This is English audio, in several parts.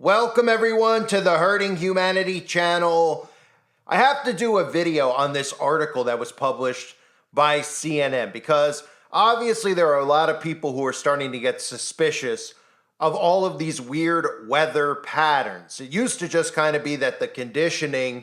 Welcome everyone to the Hurting Humanity channel. I have to do a video on this article that was published by CNN because obviously there are a lot of people who are starting to get suspicious of all of these weird weather patterns. It used to just kind of be that the conditioning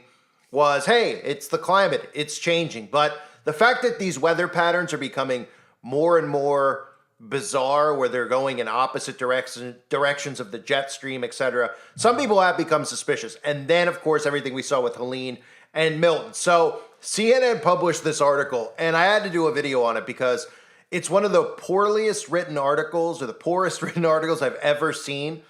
was, hey, it's the climate, it's changing. But the fact that these weather patterns are becoming more and more bizarre, where they're going in opposite directions of the jet stream, etc. Some people have become suspicious. And then, of course, everything we saw with Helene and Milton. So CNN published this article, and I had to do a video on it because it's one of the poorest written articles I've ever seen.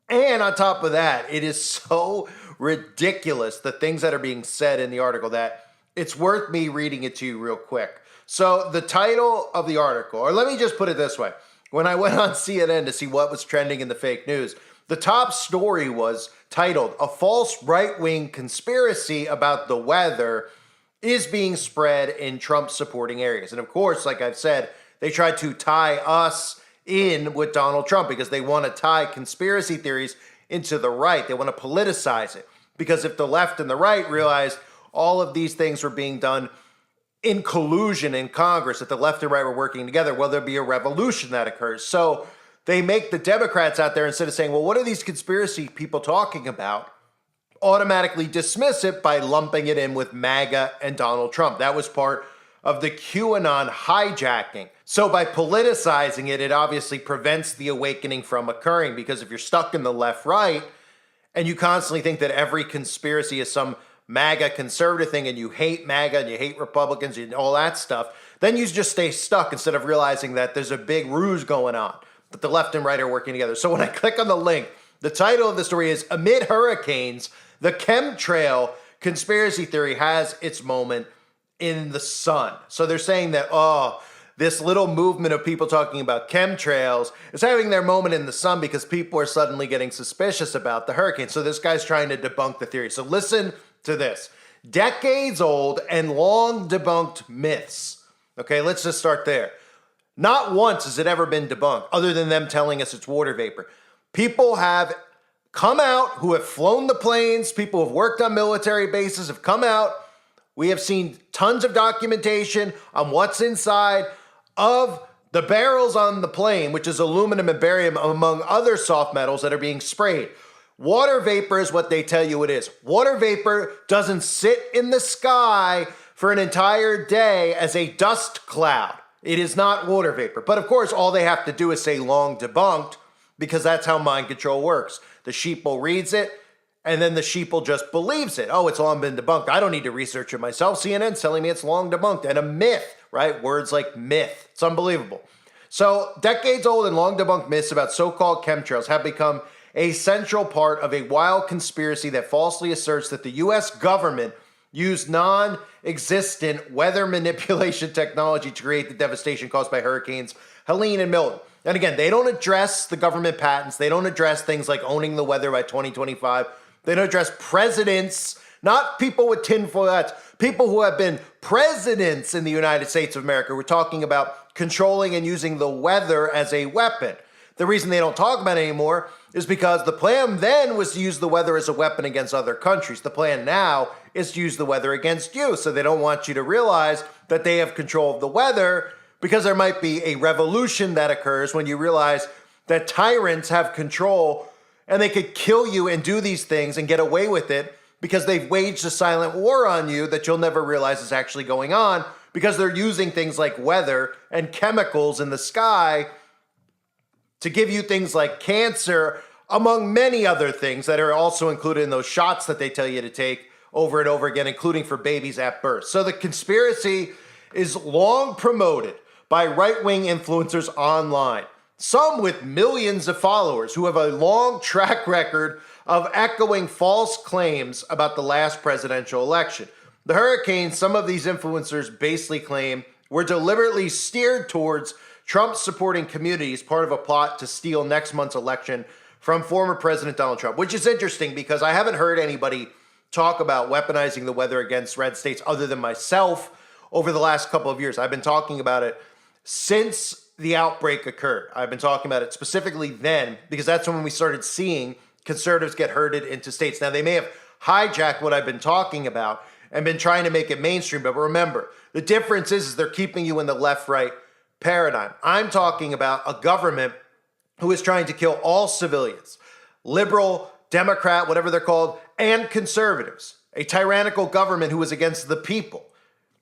And on top of that, it is so ridiculous, the things that are being said in the article, that it's worth me reading it to you real quick. So the title of the article, or let me just put it this way. When I went on CNN to see what was trending in the fake news, the top story was titled, "A false right-wing conspiracy about the weather is being spread in Trump supporting areas." And of course, like I've said, they tried to tie us in with Donald Trump because they want to tie conspiracy theories into the right. They want to politicize it. Because if the left and the right realized all of these things were being done in collusion in Congress, that the left and right were working together, well, there'll be a revolution that occurs. So they make the Democrats out there, instead of saying, well, what are these conspiracy people talking about, automatically dismiss it by lumping it in with MAGA and Donald Trump. That was part of the QAnon hijacking. So by politicizing it, it obviously prevents the awakening from occurring, because if you're stuck in the left-right and you constantly think that every conspiracy is some MAGA conservative thing, and you hate MAGA and you hate Republicans and all that stuff, then you just stay stuck instead of realizing that there's a big ruse going on, that the left and right are working together. So when I click on the link, the title of the story is "Amid Hurricanes, the Chemtrail Conspiracy Theory Has Its Moment in the Sun." So they're saying that, this little movement of people talking about chemtrails is having their moment in the sun because people are suddenly getting suspicious about the hurricane. So this guy's trying to debunk the theory. So listen to this. Decades old and long debunked myths. Okay, let's just start there. Not once has it ever been debunked, other than them telling us it's water vapor. People have come out who have flown the planes, people who have worked on military bases have come out. We have seen tons of documentation on what's inside of the barrels on the plane, which is aluminum and barium, among other soft metals that are being sprayed. Water vapor is what they tell you it is. Water vapor doesn't sit in the sky for an entire day as a dust cloud. It is not water vapor. But of course, all they have to do is say "long debunked," because that's how mind control works. The sheeple reads it, and then the sheeple just believes it. Oh, it's long been debunked. I don't need to research it myself. CNN's telling me it's long debunked. And a myth, right? Words like myth. It's unbelievable. So decades old and long debunked myths about so-called chemtrails have become a central part of a wild conspiracy that falsely asserts that the U.S. government used non-existent weather manipulation technology to create the devastation caused by hurricanes Helene and Milton. And again, they don't address the government patents. They don't address things like owning the weather by 2025. They don't address presidents, not people with tinfoil hats, people who have been presidents in the United States of America. We're talking about controlling and using the weather as a weapon. The reason they don't talk about it anymore is because the plan then was to use the weather as a weapon against other countries. The plan now is to use the weather against you. So they don't want you to realize that they have control of the weather, because there might be a revolution that occurs when you realize that tyrants have control and they could kill you and do these things and get away with it because they've waged a silent war on you that you'll never realize is actually going on, because they're using things like weather and chemicals in the sky to give you things like cancer, among many other things that are also included in those shots that they tell you to take over and over again, including for babies at birth. So the conspiracy is long promoted by right-wing influencers online, some with millions of followers who have a long track record of echoing false claims about the last presidential election. The hurricanes, some of these influencers basically claim, were deliberately steered towards Trump-supporting communities, part of a plot to steal next month's election from former President Donald Trump, which is interesting because I haven't heard anybody talk about weaponizing the weather against red states other than myself over the last couple of years. I've been talking about it since the outbreak occurred. I've been talking about it specifically then because that's when we started seeing conservatives get herded into states. Now, they may have hijacked what I've been talking about and been trying to make it mainstream, but remember, the difference is they're keeping you in the left-right paradigm. I'm talking about a government who is trying to kill all civilians, liberal, Democrat, whatever they're called, and conservatives. A tyrannical government who is against the people.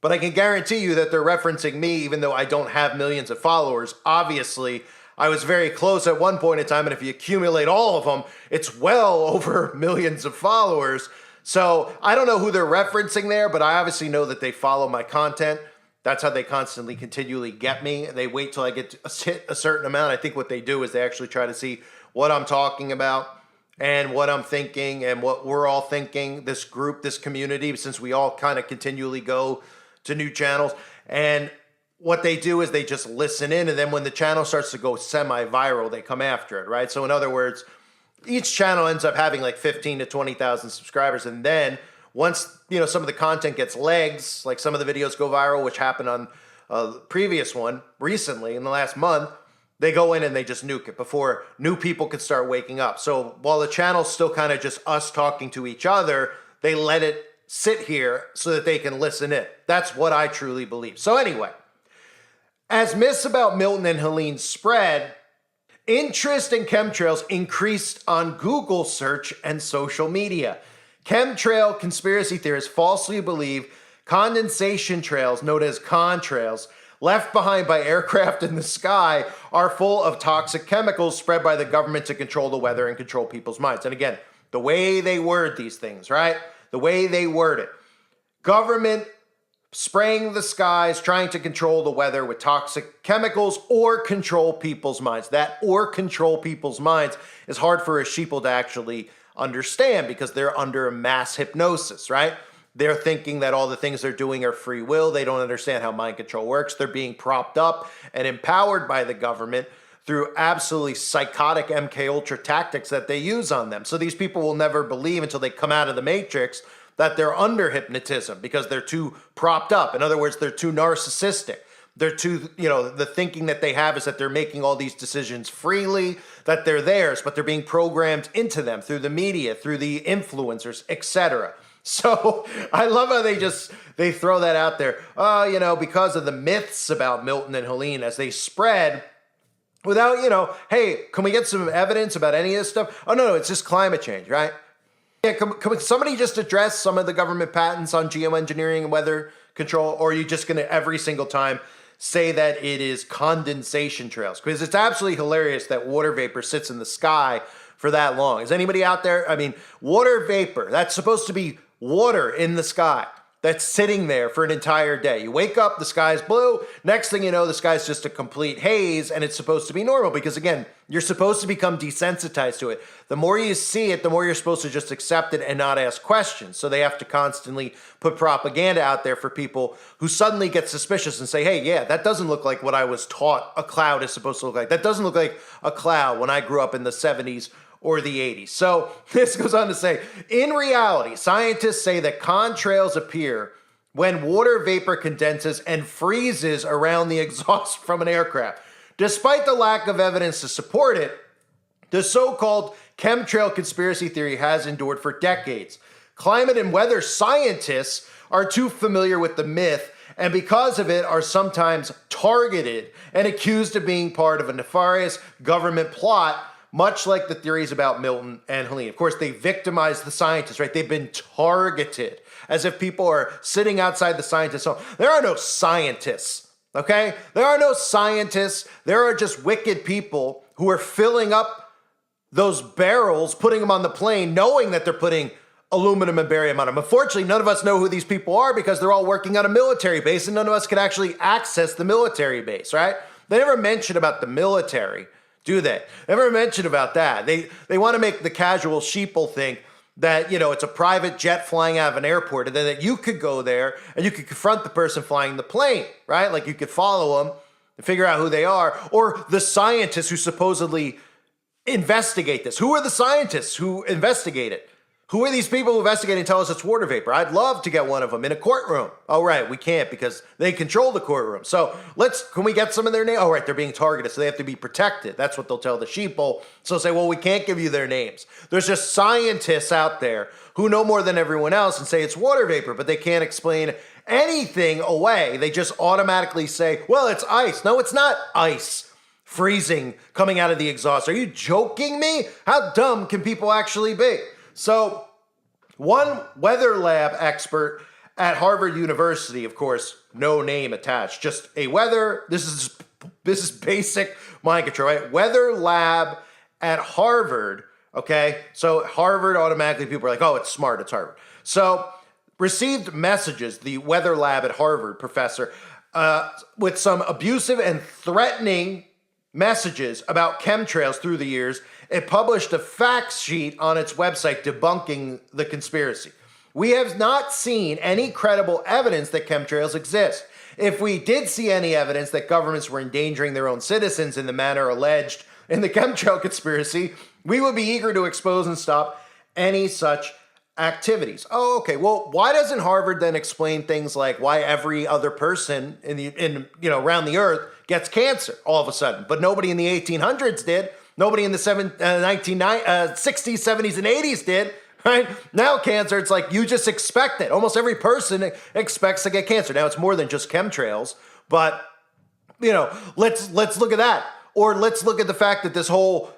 But I can guarantee you that they're referencing me, even though I don't have millions of followers. Obviously, I was very close at one point in time, and if you accumulate all of them, it's well over millions of followers. So I don't know who they're referencing there, but I obviously know that they follow my content. That's how they constantly, continually get me. They wait till I get to hit a certain amount. I think what they do is they actually try to see what I'm talking about and what I'm thinking and what we're all thinking, this group, this community, since we all kind of continually go to new channels. And what they do is they just listen in, and then when the channel starts to go semi-viral, they come after it, right? So in other words, each channel ends up having like 15 to 20,000 subscribers, and then once, you know, some of the content gets legs, like some of the videos go viral, which happened on the previous one recently in the last month, they go in and they just nuke it before new people can start waking up. So while the channel's still kind of just us talking to each other, they let it sit here so that they can listen in. That's what I truly believe. So anyway, as myths about Milton and Helene spread, interest in chemtrails increased on Google search and social media. Chemtrail conspiracy theorists falsely believe condensation trails, known as contrails, left behind by aircraft in the sky are full of toxic chemicals spread by the government to control the weather and control people's minds. And again, the way they word these things, right? The way they word it. Government spraying the skies, trying to control the weather with toxic chemicals or control people's minds. That or control people's minds is hard for a sheeple to actually understand because they're under mass hypnosis, right? They're thinking that all the things they're doing are free will. They don't understand how mind control works. They're being propped up and empowered by the government through absolutely psychotic MK Ultra tactics that they use on them. So these people will never believe until they come out of the matrix that they're under hypnotism because they're too propped up. In other words, they're too narcissistic. They're too, the thinking that they have is that they're making all these decisions freely, that they're theirs, but they're being programmed into them through the media, through the influencers, etc. So I love how they throw that out there. Because of the myths about Milton and Helene as they spread without, hey, can we get some evidence about any of this stuff? Oh, no, it's just climate change, right? Yeah, can somebody just address some of the government patents on geoengineering and weather control? Or are you just going to every single time say that it is condensation trails? Because it's absolutely hilarious that water vapor sits in the sky for that long. Is anybody out there? I mean, water vapor, that's supposed to be water in the sky that's sitting there for an entire day. You wake up, the sky's blue. Next thing you know, the sky's just a complete haze and it's supposed to be normal because, again, you're supposed to become desensitized to it. The more you see it, the more you're supposed to just accept it and not ask questions. So they have to constantly put propaganda out there for people who suddenly get suspicious and say, hey, yeah, that doesn't look like what I was taught a cloud is supposed to look like. That doesn't look like a cloud when I grew up in the 70s or the 80s. So this goes on to say, in reality, scientists say that contrails appear when water vapor condenses and freezes around the exhaust from an aircraft. Despite the lack of evidence to support it, the so-called chemtrail conspiracy theory has endured for decades. Climate and weather scientists are too familiar with the myth and because of it are sometimes targeted and accused of being part of a nefarious government plot, much like the theories about Milton and Helene. Of course, they victimize the scientists, right? They've been targeted as if people are sitting outside the scientists' home. There are no scientists, okay? There are no scientists. There are just wicked people who are filling up those barrels, putting them on the plane, knowing that they're putting aluminum and barium on them. Unfortunately, none of us know who these people are because they're all working on a military base and none of us can actually access the military base, right? They never mention about the military, do they? Never mention about that. They want to make the casual sheeple think that, it's a private jet flying out of an airport and then that you could go there and you could confront the person flying the plane, right? Like you could follow them and figure out who they are, or the scientists who supposedly investigate this. Who are the scientists who investigate it? Who are these people who investigate and tell us it's water vapor? I'd love to get one of them in a courtroom. Oh, right, we can't because they control the courtroom. So can we get some of their names? Oh, right, they're being targeted, so they have to be protected. That's what they'll tell the sheeple. So say, well, we can't give you their names. There's just scientists out there who know more than everyone else and say it's water vapor, but they can't explain anything away. They just automatically say, well, it's ice. No, it's not ice. Freezing coming out of the exhaust. Are you joking me? How dumb can people actually be? So, one weather lab expert at Harvard University, of course, no name attached, just a weather, this is basic mind control, right? Weather lab at Harvard, okay? So Harvard automatically, people are like, oh, it's smart, it's Harvard. So, received messages, the weather lab at Harvard professor, with some abusive and threatening messages about chemtrails through the years. It published a fact sheet on its website debunking the conspiracy. We have not seen any credible evidence that chemtrails exist. If we did see any evidence that governments were endangering their own citizens in the manner alleged in the chemtrail conspiracy, we would be eager to expose and stop any such activities. Oh, okay. Well, why doesn't Harvard then explain things like why every other person around the earth gets cancer all of a sudden, but nobody in the 1800s did? Nobody in the 60s, 70s, and 80s did, right? Now cancer, it's like you just expect it. Almost every person expects to get cancer. Now it's more than just chemtrails, but let's look at that. Or let's look at the fact that this whole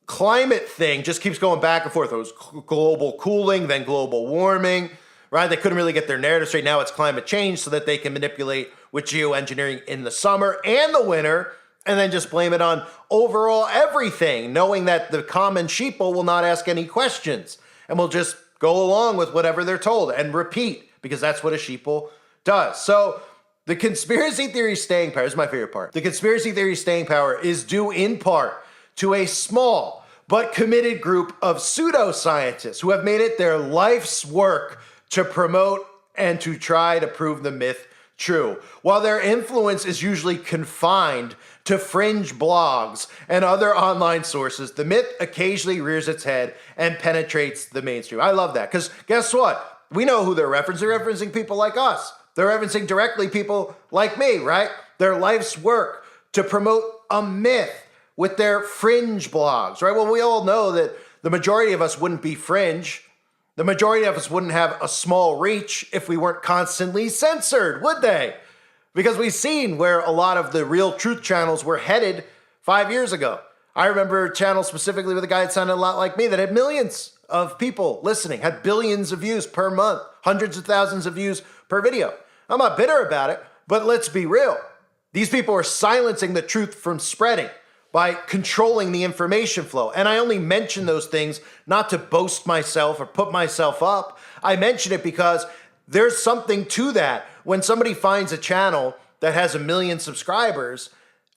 climate thing just keeps going back and forth. It was global cooling, then global warming, right? They couldn't really get their narrative straight. Now it's climate change so that they can manipulate with geoengineering in the summer and the winter, and then just blame it on overall everything, knowing that the common sheeple will not ask any questions and will just go along with whatever they're told and repeat, because that's what a sheeple does. So the conspiracy theory staying power is my favorite part. The conspiracy theory staying power is due in part to a small but committed group of pseudoscientists who have made it their life's work to promote and to try to prove the myth true. While their influence is usually confined to fringe blogs and other online sources, the myth occasionally rears its head and penetrates the mainstream. I love that, because guess what? We know who they're referencing. They're referencing people like us. They're referencing directly people like me, right? Their life's work to promote a myth with their fringe blogs, right? Well, we all know that the majority of us wouldn't be fringe. The majority of us wouldn't have a small reach if we weren't constantly censored, would they? Because we've seen where a lot of the real truth channels were headed 5 years ago. I remember a channel specifically with a guy that sounded a lot like me that had millions of people listening, had billions of views per month, hundreds of thousands of views per video. I'm not bitter about it, but let's be real. These people are silencing the truth from spreading by controlling the information flow. And I only mention those things not to boast myself or put myself up. I mention it because there's something to that. When somebody finds a channel that has 1 million subscribers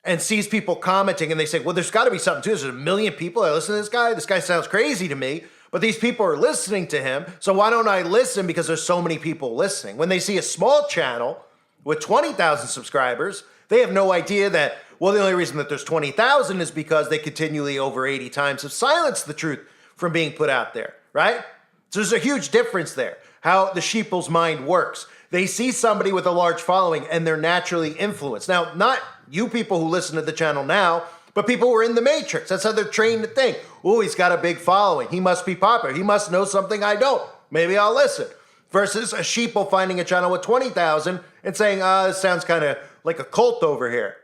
and sees people commenting and they say, well, there's got to be something to this. There's 1 million people that listen to this guy. This guy sounds crazy to me, but these people are listening to him. So why don't I listen? Because there's so many people listening. When they see a small channel with 20,000 subscribers, they have no idea that, well, the only reason that there's 20,000 is because they continually over 80 times have silenced the truth from being put out there, right? So there's a huge difference there, how the sheeple's mind works. They see somebody with a large following and they're naturally influenced. Now, not you people who listen to the channel now, but people who are in the Matrix. That's how they're trained to think. Oh, he's got a big following. He must be popular. He must know something I don't. Maybe I'll listen. Versus a sheeple finding a channel with 20,000 and saying, this sounds kind of like a cult over here.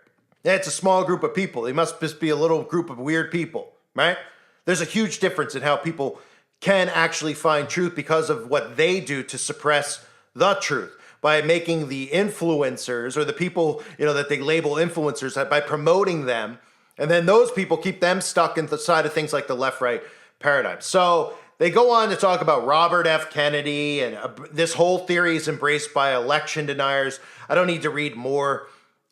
Yeah, it's a small group of people. They must just be a little group of weird people, right? There's a huge difference in how people can actually find truth because of what they do to suppress the truth, by making the influencers or the people, that they label influencers, by promoting them. And then those people keep them stuck in the side of things like the left-right paradigm. So they go on to talk about Robert F. Kennedy, and this whole theory is embraced by election deniers. I don't need to read more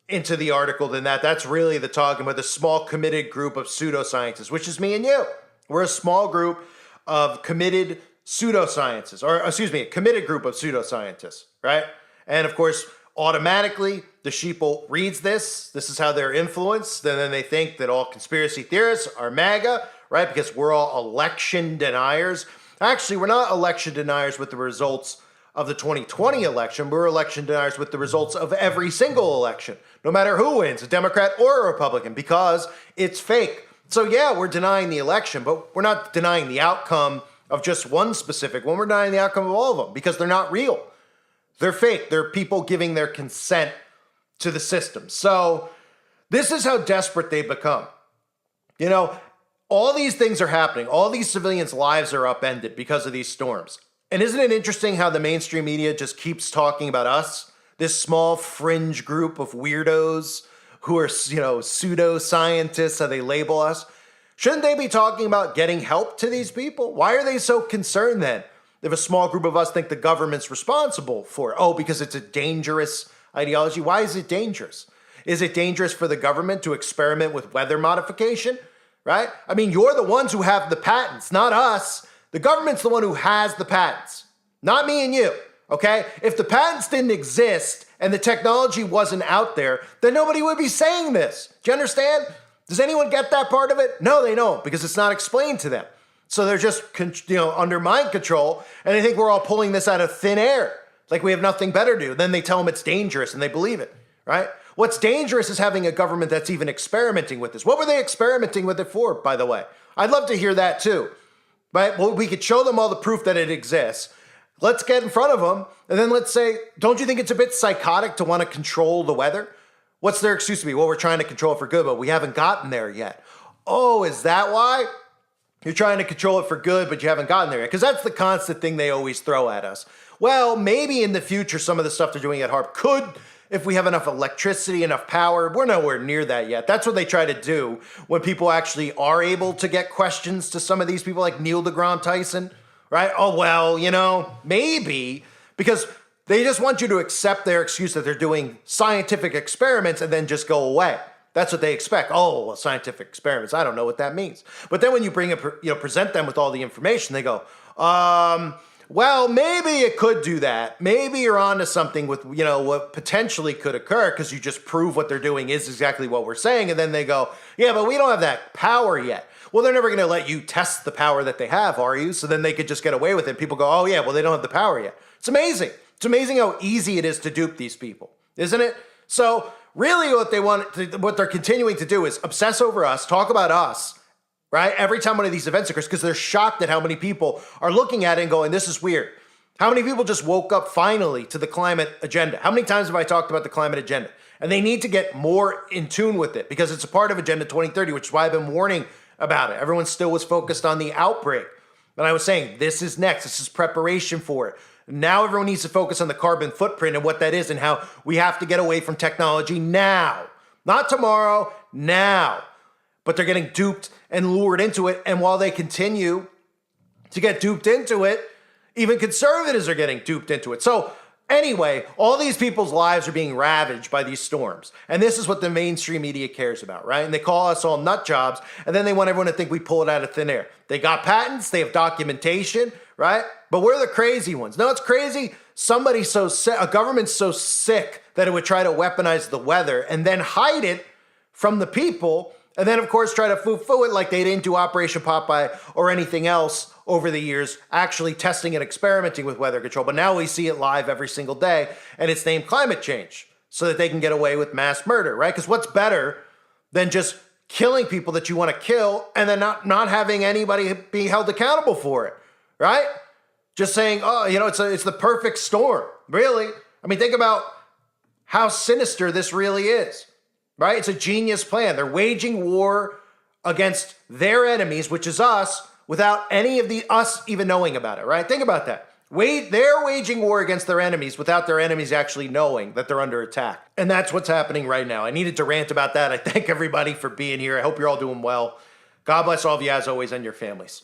into the article than that. That's really the talking about the small committed group of pseudoscientists, which is me and you. We're a small group of committed pseudoscientists, or excuse me, a committed group of pseudoscientists, right? And of course, automatically, the sheeple reads this. This is how they're influenced. And then they think that all conspiracy theorists are MAGA, right? Because we're all election deniers. Actually, we're not election deniers with the results of the 2020 election. We're election deniers with the results of every single election, no matter who wins, a Democrat or a Republican, because it's fake. So yeah, we're denying the election, but we're not denying the outcome of just one specific one. We're denying the outcome of all of them because they're not real. They're fake. They're people giving their consent to the system. So this is how desperate they've become. You know, all these things are happening. All these civilians' lives are upended because of these storms. And isn't it interesting how the mainstream media just keeps talking about us, this small fringe group of weirdos who are, pseudo-scientists, how they label us? Shouldn't they be talking about getting help to these people? Why are they so concerned then if a small group of us think the government's responsible for it? Oh, because it's a dangerous ideology. Why is it dangerous? Is it dangerous for the government to experiment with weather modification? Right? I mean, you're the ones who have the patents, not us. The government's the one who has the patents, not me and you, okay? If the patents didn't exist and the technology wasn't out there, then nobody would be saying this. Do you understand? Does anyone get that part of it? No, they don't, because it's not explained to them. So they're just, under mind control, and they think we're all pulling this out of thin air, like we have nothing better to do. Then they tell them it's dangerous, and they believe it, right? What's dangerous is having a government that's even experimenting with this. What were they experimenting with it for, by the way? I'd love to hear that too. Right? Well, we could show them all the proof that it exists. Let's get in front of them, and then let's say, don't you think it's a bit psychotic to want to control the weather? What's their excuse to be? Well, we're trying to control it for good, but we haven't gotten there yet. Oh, is that why? You're trying to control it for good, but you haven't gotten there yet? Because that's the constant thing they always throw at us. Well, maybe in the future, some of the stuff they're doing at HAARP could, if we have enough electricity, enough power. We're nowhere near that yet. That's what they try to do when people actually are able to get questions to some of these people like Neil deGrasse Tyson, right? Oh, well, maybe, because they just want you to accept their excuse that they're doing scientific experiments and then just go away. That's what they expect. Oh, well, scientific experiments. I don't know what that means. But then when you present them with all the information, they go, well, maybe it could do that. Maybe you're onto something with, what potentially could occur because you just prove what they're doing is exactly what we're saying. And then they go, yeah, but we don't have that power yet. Well, they're never going to let you test the power that they have, are you? So then they could just get away with it. People go, oh, yeah, well, they don't have the power yet. It's amazing. It's amazing how easy it is to dupe these people, isn't it? So really what they're continuing to do is obsess over us, talk about us, right? Every time one of these events occurs, because they're shocked at how many people are looking at it and going, this is weird. How many people just woke up finally to the climate agenda? How many times have I talked about the climate agenda? And they need to get more in tune with it because it's a part of Agenda 2030, which is why I've been warning about it. Everyone still was focused on the outbreak. And I was saying, this is next. This is preparation for it. Now everyone needs to focus on the carbon footprint and what that is and how we have to get away from technology now. Not tomorrow, now. But they're getting duped and lured into it. And while they continue to get duped into it, even conservatives are getting duped into it. So anyway, all these people's lives are being ravaged by these storms. And this is what the mainstream media cares about, right? And they call us all nut jobs. And then they want everyone to think we pull it out of thin air. They got patents. They have documentation, right? But we're the crazy ones. No, it's crazy. Somebody's so sick, a government's so sick that it would try to weaponize the weather and then hide it from the people. And then, of course, try to foo-foo it like they didn't do Operation Popeye or anything else over the years, actually testing and experimenting with weather control. But now we see it live every single day, and it's named climate change so that they can get away with mass murder, right? Because what's better than just killing people that you want to kill and then not having anybody be held accountable for it, right? Just saying, oh, it's the perfect storm, really. I mean, think about how sinister this really is. Right? It's a genius plan. They're waging war against their enemies, which is us, without any of us even knowing about it, right? Think about that. They're waging war against their enemies without their enemies actually knowing that they're under attack. And that's what's happening right now. I needed to rant about that. I thank everybody for being here. I hope you're all doing well. God bless all of you as always and your families.